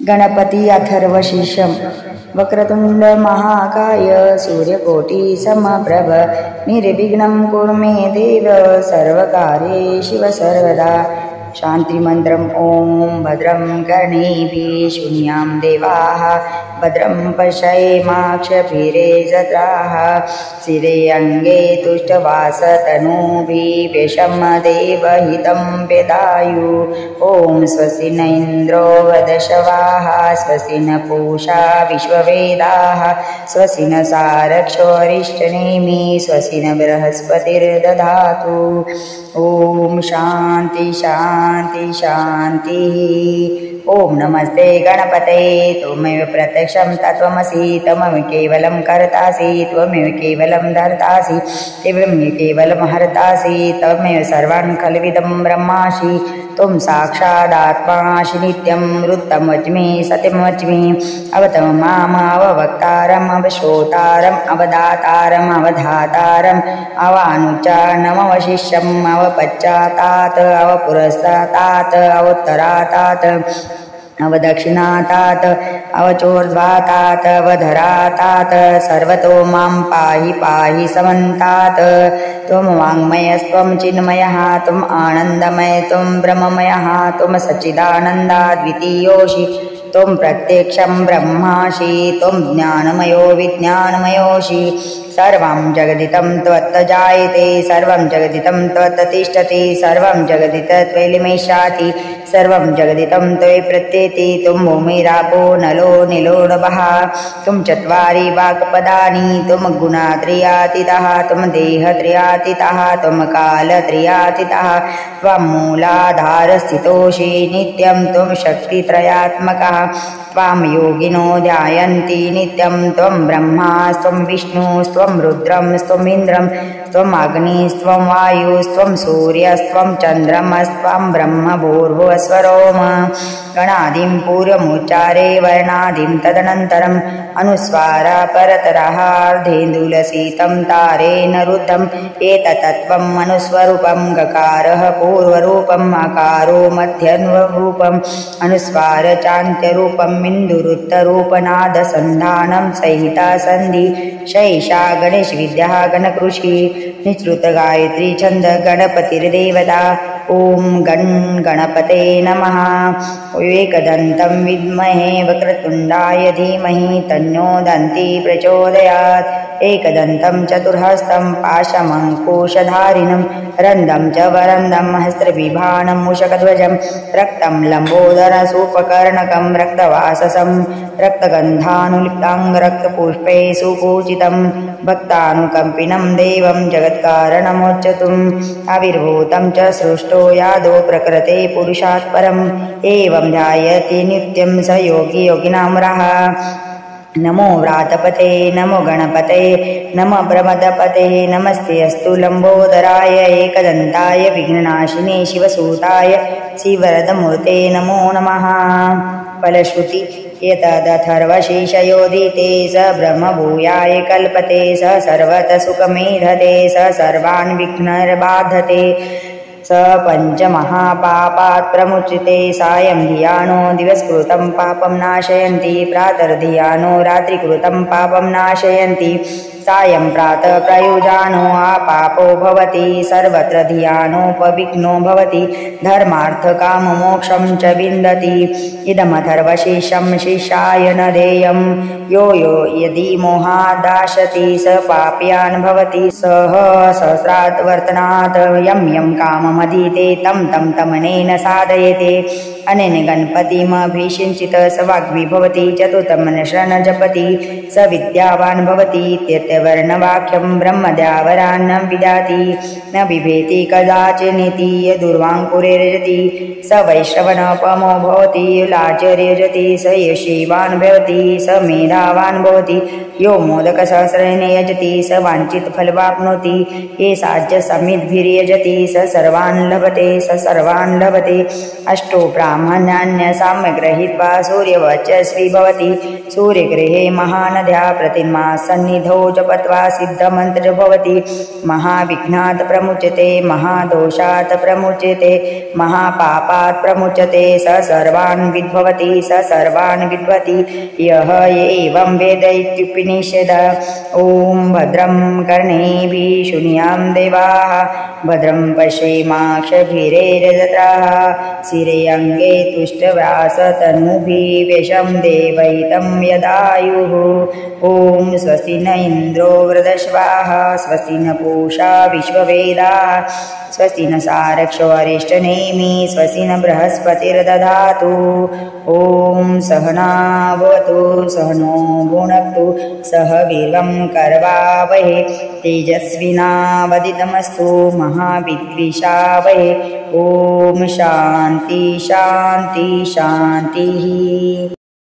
गणपति अथर्वशीर्षम् वक्रतुंड महाकाय सूर्यकोटि समप्रभ निर्विघ्नं कुरु मे देव सर्वकार्ये शिव सर्वदा। शान्तिमन्त्रम् ॐ भद्रं कर्णेभिः शृणुयाम देवाः भद्रं पश्येमाक्षभिर्यजत्राः शिरे अङ्गे तुष्टवासतनूभिः व्यशमदेवहितं वेदायु। ॐ स्वस्ति न इन्द्रो वदशवाः स्वस्ति न पूषा विश्ववेदाः स्वस्ति न सारक्षो अरिष्टनेमिः स्वस्ति न बृहस्पतिर्दधातु। ॐ शान्ति शान्ति शान्तिः। ॐ नमस्ते गणपते त्वमेव प्रत्यक्षं तत्त्वमसि त्वमेव केवलं कर्तासि त्वमेव केवलं धर्तासि त्वमेव केवलं हर्तासि त्वमेव सर्वान् खल्विदं ब्रह्मासि त्वं साक्षादात्मासि नित्यं वृत्तं वच्मि सत्यं वच्मि अवतम माम अववक्तारम् अवश्रोतारम् अवदातारम् अवधातारम् अवानुच्चारणमवशिष्यम् अवपश्चातात् अवपुरस्तात् अवोत्तरातात् अवदक्षिणातात् अवचोर्ध्वातात् अवधरातात् सर्वतो मां पाहि पाहि समन्तात्। त्वं वाङ्मयस्त्वं चिन्मयः त्वम् आनन्दमय त्वं ब्रह्ममयः त्वं सच्चिदानन्दाद्वितीयोऽसि त्वं प्रत्यक्षं ब्रह्मासि त्वं ज्ञानमयो विज्ञानमयोऽसि। सर्वं जगदितं त्वत्तजायते सर्वं जगदितं त्वत्तिष्ठति सर्वं जगदितं त्वयिमेष्याति सर्वं जगदितं त्वयि प्रत्येति। त्वं भूमिरापो नलो नीलो नभः त्वं चत्वारि वाक्पदानि त्वं गुणात्रयातीतः त्वं देहत्रयातीतः त्वं कालत्रयातीतः त्वं मूलाधारस्थितोऽसि नित्यं त्वं शक्तित्रयात्मकः त्वां योगिनो ध्यायन्ति नित्यं त्वं ब्रह्मास्त्वं विष्णुस्त्वं रुद्रस्त्वम् इन्द्रं त्वम् अग्निस्त्वं वायुस्त्वं सूर्यस्त्वं चन्द्रमस्त्वं ब्रह्म भूर्भुवस्वरोम। गणादिं पूर्वमुच्चारे वर्णादिं तदनन्तरम् अनुस्वारा परतरः अर्धेन्दुलसितं तारेण रुद्धम् एतत्तत्त्वम् अनुस्वरूपं गकारः पूर्वरूपम् अकारो मध्यरूपम् अनुस्वार चान्त्यरूपम् इन्दुरुत्तरूपनादसन्धानं संहिता सन्धि शैषा गणेश विद्या गणकृषि निश्रुत गायत्री छन्द गणपतिर्देवता। ॐ गणपते नमः। एकदन्तं विद्महे वक्रतुण्डाय धीमहि तन्नो दन्ती प्रचोदयात्। एकदन्तं चतुर्हस्तं पाशमङ्कुशधारिणं रन्दं च वरन्दं हस्त्रबिभाणं मूषकध्वजं रक्तं लम्बोदरं सूपकर्णकं रक्तवाससं रक्तगन्धानुलिप्तं रक्तपुष्पे सुपूजितं भक्तानुकम्पिनं देवं जगत्कारणमोच्चतुम् आविर्भूतं च सृष्टो यादो प्रकृते पुरुषात् परम् एवं ध्यायति नित्यं स योगी योगिनामरः। नमो व्रातपते नमो गणपते नमो प्रमदपते नमस्ते अस्तु लंबोदराय एकदन्ताय विघ्ननाशिने शिवसूताय श्रीवरदमूर्ते नमो नमः। फलश्रुति एतदथर्वशीर्षयोदिते स ब्रह्मभूयाय कल्पते स सर्वतः सुखमेधते स सर्वान् विघ्नैर्बाधते स पञ्चमहापापात् प्रमुच्यते। सायं धियानो दिवसकृतं पापं नाशयन्ति प्रातर्धियानो रात्रिकृतं पापं नाशयन्ति सायं प्रातः प्रयुजानो आपापो भवति सर्वत्र धियानोपविघ्नो भवति धर्मार्थकाममोक्षं च विन्दति। इदमथर्वशीर्षं शिष्याय न देयं यो यदि मोहादाशति स पाप्यान् भवति सः सहस्रात् वर्तनात् यं यं काममधीते तं तं तमनेन साधयते। अनेन गणपतिमभिषिञ्चित स वाग्मी भवति चतुर्थमनशनं जपति स विद्यावान् भवति वर्णवाक्यं ब्रह्मद्यावरान्नं विदाति न बिभेति कदाचिन्निति यदुर्वाङ्कुरे रजति स वैश्रवणपमो भवति लाचर्यजति स यशीवान् भवति स मेधावान् भवति यो मोदकसहस्रेण यजति स वाञ्छितफलमाप्नोति ये साज्य समिद्भिर्यजति स सर्वान् सर्वान् लभते स सर्वान् लभते। अष्टो ब्राह्मण्यान्यसाम्य गृहीत्वा सूर्यवर्चस्वी भवति। सूर्यगृहे महानद्या प्रतिमा सन्निधौ जपत्वा सिद्धमन्त्र भवति। महाविघ्नात् प्रमुच्यते महादोषात् प्रमुच्यते महापापात् प्रमुच्यते स सर्वान् विद्भवति स सर्वान् विद्भवति यः एवं वेद इत्युपनिषद। ॐ भद्रं कर्णेभिः शृणुयाम देवाः भद्रं पश्येमाक्षभिर्यजत्राः स्थिरैरङ्गे तुष्टव्यासतनूभिः व्यशं देवहितं यदायुः। ॐ स्वस्ति न इन्द्रो वृधश्वाः स्वस्ति न पूषा विश्ववेदाः स्वस्ति न सारक्षो अरिष्टनेमि स्वस्ति न बृहस्पतिर्दधातु। ॐ सहना भवतु सहनो भुनक्तु सह वीर्यं करवावहै तेजस्विनावदितमस्तु महाविद्विषावहै। ॐ शान्ति शान्ति शान्तिः।